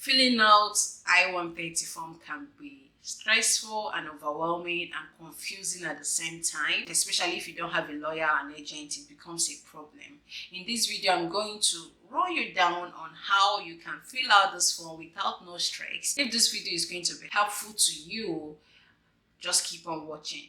Filling out I-130 form can be stressful and overwhelming and confusing at the same time, especially if you don't have a lawyer and agent. It becomes a problem. In this video, I'm going to run you down on how you can fill out this form without no stress. If this video is going to be helpful to you, just keep on watching.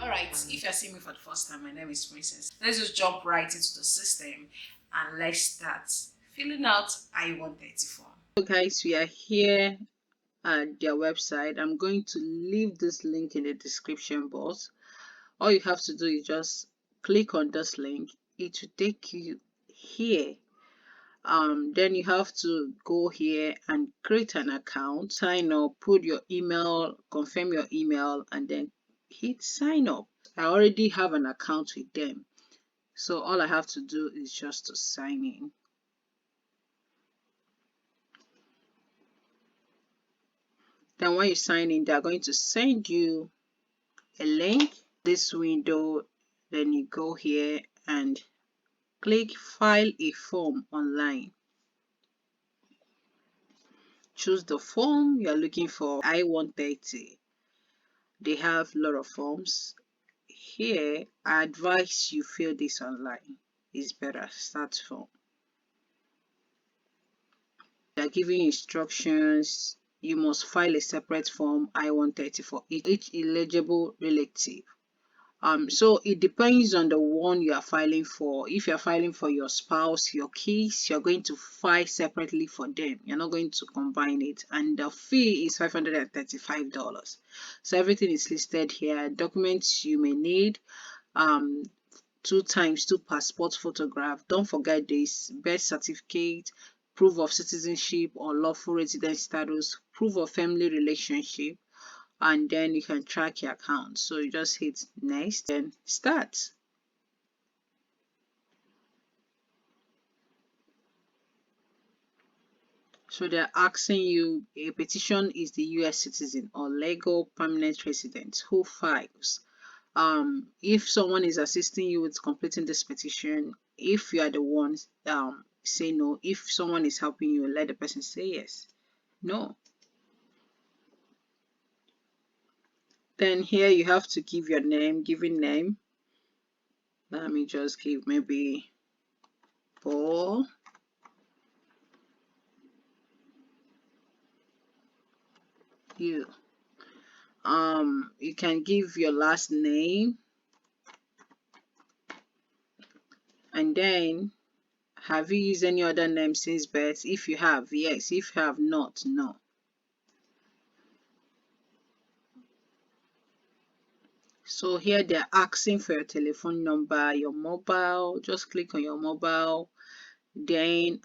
Alright, if you're seeing me for the first time, my name is Princess. Let's just jump right into the system and let's start filling out I-130 form. So guys, we are here at their website. I'm going to leave this link in the description box. All you have to do is just click on this link. It will take you here. Then you have to go here and create an account, sign up, put your email, confirm your email, and then hit sign up. I already have an account with them, so all I have to do is just to sign in. Then when you sign in, they're going to send you a link, this window. Then you go here and click file a form online. Choose the form you're looking for. I-130. They have a lot of forms. Here, I advise you fill this online. It's better. Start form. They're giving instructions. You must file a separate form I-130 for each eligible relative. So it depends on the one you are filing for. If you're filing for your spouse, your kids, you're going to file separately for them. You're not going to combine it. And the fee is $535. So everything is listed here. Documents you may need. 2 times 2 passport photograph. Don't forget this: birth certificate, proof of citizenship or lawful resident status, proof of family relationship, and then you can track your account. So you just hit next and start. So they're asking you, a petition is the US citizen or legal permanent resident who files. If someone is assisting you with completing this petition, if you are the one, say no. If someone is helping you, let the person say yes. No. Then here you have to give your name, given name. Let me just give maybe Paul. You can give your last name, and then have you used any other name since birth? If you have, yes. If you have not, no. So here they're asking for your telephone number, your mobile. Just click on your mobile. Then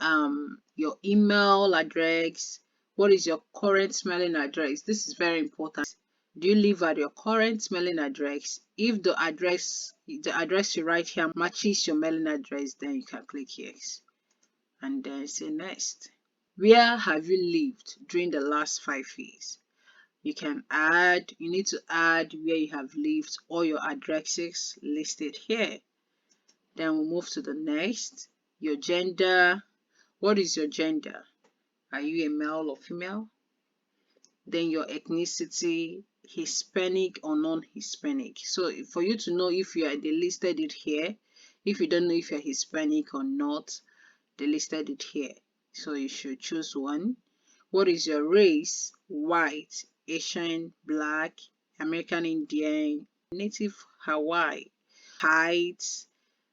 your email address. What is your current mailing address? This is very important. Do you live at your current mailing address? If the address you write here matches your mailing address, then you can click yes and then say next. Where have you lived during the last 5 years? You need to add where you have lived, all your addresses listed here. Then we'll move to the next. Your gender. What is your gender? Are you a male or female? Then your ethnicity, Hispanic or non-Hispanic. So for you to know if you are, they listed it here. If you don't know if you're Hispanic or not, they listed it here. So you should choose one. What is your race? White, Asian, Black, American Indian, Native Hawaii. Height,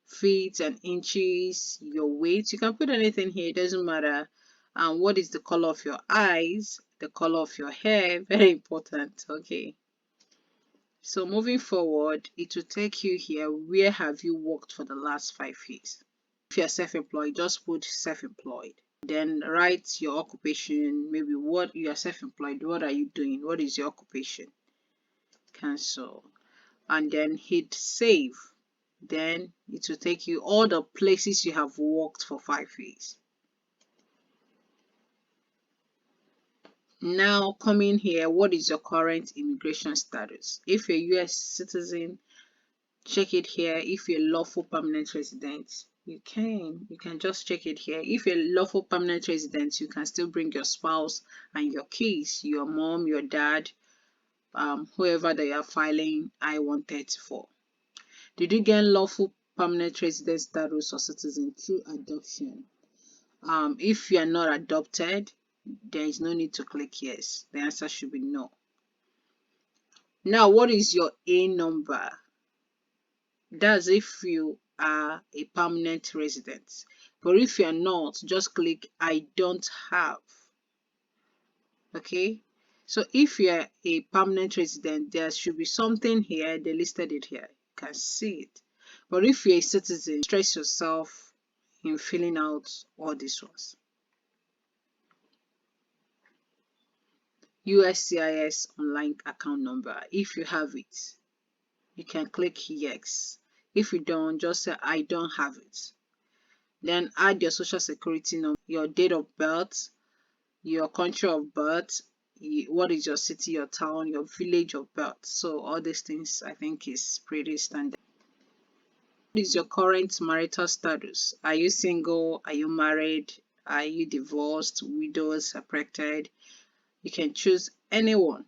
feet and inches, your weight. You can put anything here, it doesn't matter. What is the color of your eyes, the color of your hair, very important. Okay, so moving forward, it will take you here. Where have you worked for the last 5 years? If you're self-employed, just put self-employed. Then write your occupation. Maybe what you are self-employed, what are you doing, what is your occupation? Cancel, and then hit save. Then it will take you all the places you have worked for 5 years. Now coming here, what is your current immigration status? If you're a US citizen, check it here. If you're a lawful permanent resident, you can just check it here. If you're a lawful permanent resident, you can still bring your spouse and your kids, your mom, your dad, whoever they are filing I-130 for. Did you get lawful permanent resident status or citizen through adoption? If you are not adopted, there is no need to click yes. The answer should be no. Now, what is your A number? That's if you are a permanent resident. But if you are not, just click I don't have. Okay? So if you are a permanent resident, there should be something here. They listed it here. You can see it. But if you're a citizen, stress yourself in filling out all these ones. USCIS online account number. If you have it, you can click yes. If you don't, just say I don't have it. Then add your social security number, your date of birth, your country of birth, what is your city, your town, your village of birth. So all these things I think is pretty standard. What is your current marital status? Are you single? Are you married? Are you divorced, widowed, separated? You can choose anyone.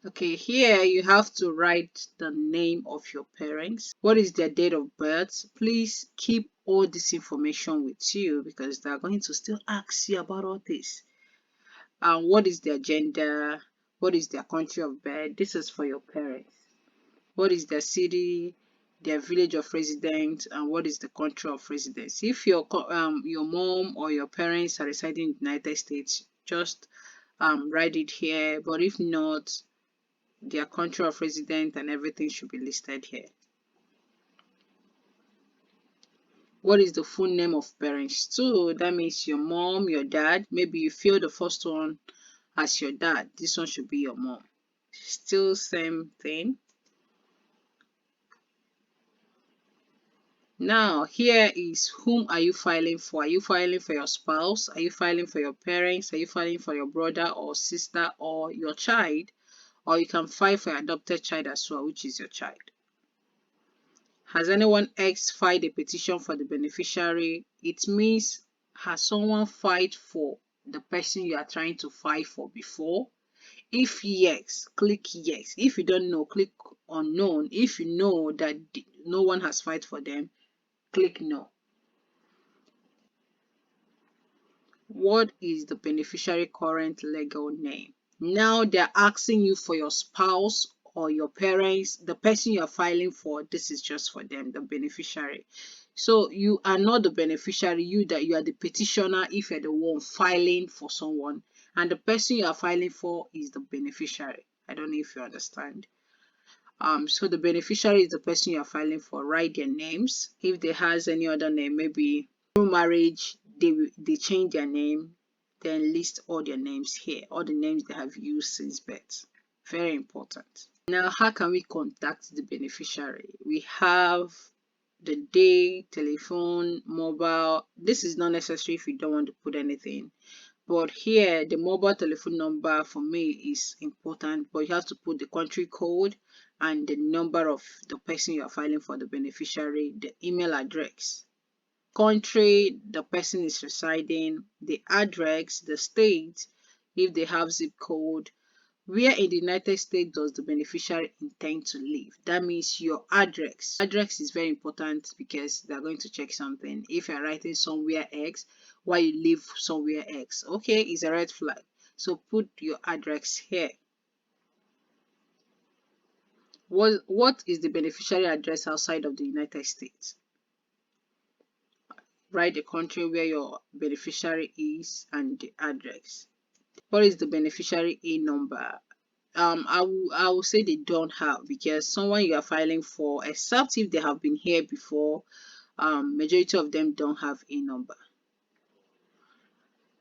Okay, here you have to write the name of your parents. What is their date of birth? Please keep all this information with you because they're going to still ask you about all this. And what is their gender? What is their country of birth? This is for your parents. What is their city, their village of residence, and what is the country of residence? If your mom or your parents are residing in the United States, just write it here. But if not, their country of residence and everything should be listed here. What is the full name of parents too? That means your mom, your dad. Maybe you feel the first one as your dad. This one should be your mom. Still same thing. Now here is whom are you filing for? Are you filing for your spouse? Are you filing for your parents? Are you filing for your brother or sister or your child? Or you can file for your adopted child as well, which is your child. Has anyone else filed a petition for the beneficiary? It means has someone filed for the person you are trying to file for before? If yes, click yes. If you don't know, click unknown. If you know that no one has filed for them, click no. What is the beneficiary current legal name? Now they're asking you for your spouse or your parents, the person you're filing for. This is just for them, the beneficiary. So you are not the beneficiary, you are the petitioner if you're the one filing for someone, and the person you are filing for is the beneficiary. I don't know if you understand. So the beneficiary is the person you are filing for. Write their names. If they has any other name, maybe through marriage they change their name, then list all their names here, all the names they have used since birth. Very important. Now, how can we contact the beneficiary? We have the day, telephone, mobile. This is not necessary if you don't want to put anything. But here, the mobile telephone number for me is important, but you have to put the country code and the number of the person you are filing for, the beneficiary, the email address, country the person is residing, the address, the state, if they have zip code, where in the United States does the beneficiary intend to live. That means your address. Address is very important because they're going to check something. If you're writing somewhere X, while you live somewhere X, okay, it's a red flag. So put your address here. What is the beneficiary address outside of the United States? Write the country where your beneficiary is and the address. What is the beneficiary A number? I will say they don't have, because someone you are filing for, except if they have been here before, majority of them don't have a number.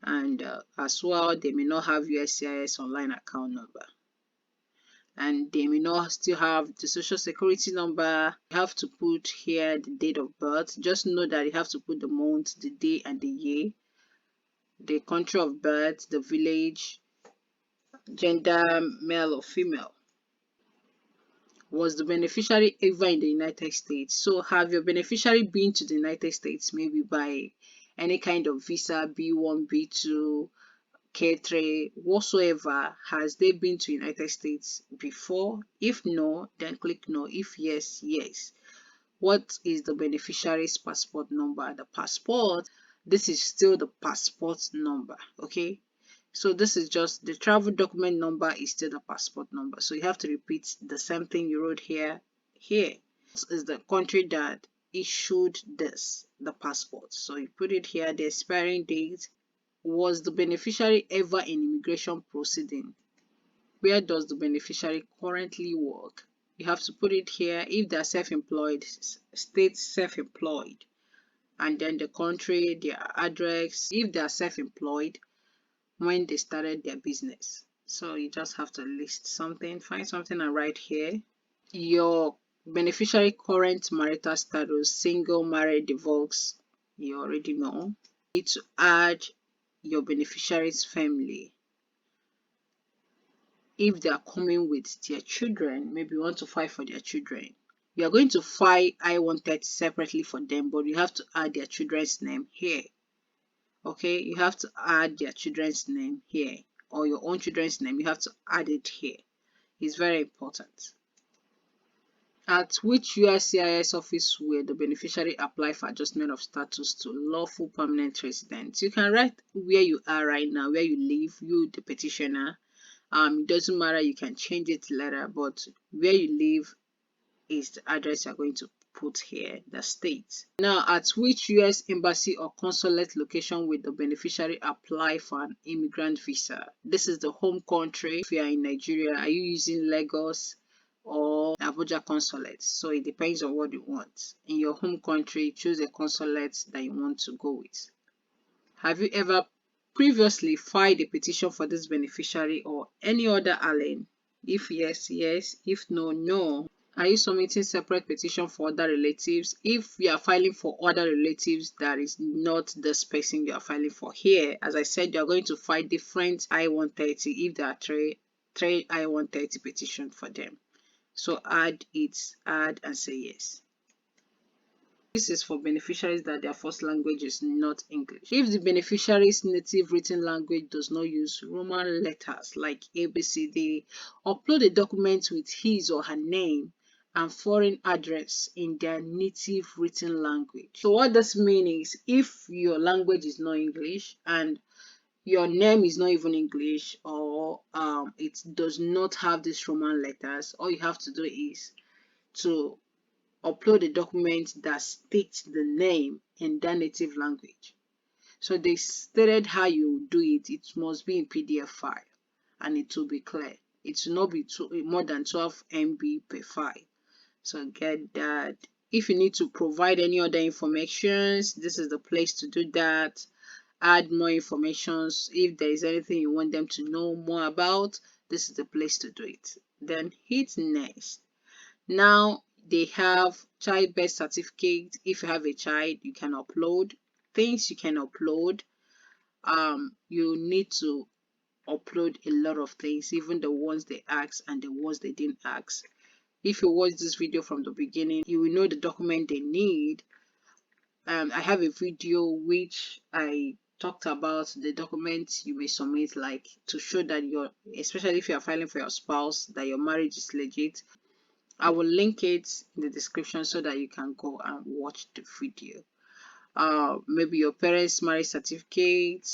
And as well, they may not have USCIS online account number, and they may not still have the social security number. You have to put here the date of birth. Just know that you have to put the month, the day, and the year, the country of birth, the village, gender, male or female. Was the beneficiary ever in the United States? So have your beneficiary been to the United States, maybe by any kind of visa, B1, B2, Cr1, whatsoever? Has they been to United States before? If no, then click no. If yes, yes. What is the beneficiary's passport number? The passport, this is still the passport number, okay? So this is just the travel document number is still the passport number. So you have to repeat the same thing you wrote here. This is the country that issued this, the passport. So you put it here, the expiring date. Was the beneficiary ever in immigration proceeding? Where does the beneficiary currently work? You have to put it here. If they're self-employed, state self-employed, and then the country, their address. If they're self-employed, when they started their business. So you just have to list something, find something and write here. Your beneficiary current marital status, single, married, divorce, you already know. You need to add your beneficiary's family. If they are coming with their children, maybe you want to file for their children. You are going to file I-130 separately for them, but you have to add their children's name here. Okay, you have to add their children's name here, or your own children's name. You have to add it here. It's very important. At which USCIS office will the beneficiary apply for adjustment of status to lawful permanent resident? You can write where you are right now, where you live, you the petitioner. It doesn't matter, you can change it later, but where you live is the address you're going to put here, the state. Now, at which US embassy or consulate location will the beneficiary apply for an immigrant visa? This is the home country. If you are in Nigeria, are you using Lagos or Abuja consulate? So it depends on what you want. In your home country, choose a consulate that you want to go with. Have you ever previously filed a petition for this beneficiary or any other alien? If yes, yes. If no, no. Are you submitting separate petition for other relatives? If you are filing for other relatives, that is not this person you are filing for here. As I said, you are going to file different I-130 if there are three I-130 petition for them. So add and say yes. This is for beneficiaries that their first language is not English. If the beneficiary's native written language does not use Roman letters like ABCD, upload a document with his or her name and foreign address in their native written language. So what this means is if your language is not English and your name is not even English, or it does not have these Roman letters, all you have to do is to upload a document that states the name in their native language. So they stated how you do it. It must be in PDF file and it will be clear. It will not be more than 12 MB per file. So get that. If you need to provide any other informations, this is the place to do that. Add more informations. If there is anything you want them to know more about, this is the place to do it. Then hit next. Now they have child birth certificate. If you have a child, you can upload things. You can upload. You need to upload a lot of things, even the ones they asked and the ones they didn't ask. If you watch this video from the beginning, you will know the document they need. I have a video which I talked about the documents you may submit, like to show that especially if you are filing for your spouse, that your marriage is legit. I will link it in the description so that you can go and watch the video. Maybe your parents' marriage certificate,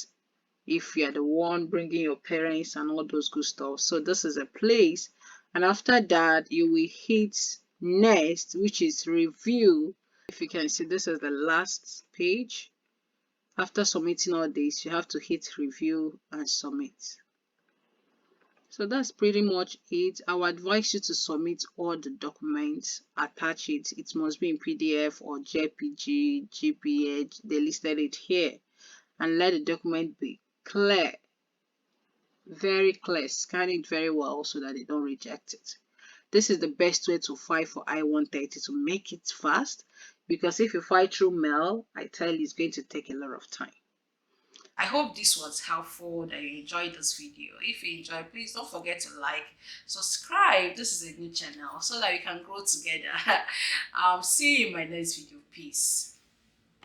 if you are the one bringing your parents and all those good stuff. So this is a place, and after that you will hit next, which is review. If you can see, this is the last page. After submitting all this, you have to hit review and submit. So that's pretty much it. I would advise you to submit all the documents, attach it. It must be in PDF or JPG, GPH. They listed it here. And let the document be clear, very clear. Scan it very well so that they don't reject it. This is the best way to file for I-130 to make it fast, because if you file through mail, I tell you it's going to take a lot of time. I hope this was helpful, that you enjoyed this video. If you enjoyed, please don't forget to like, subscribe. This is a new channel so that we can grow together. See you in my next video. Peace.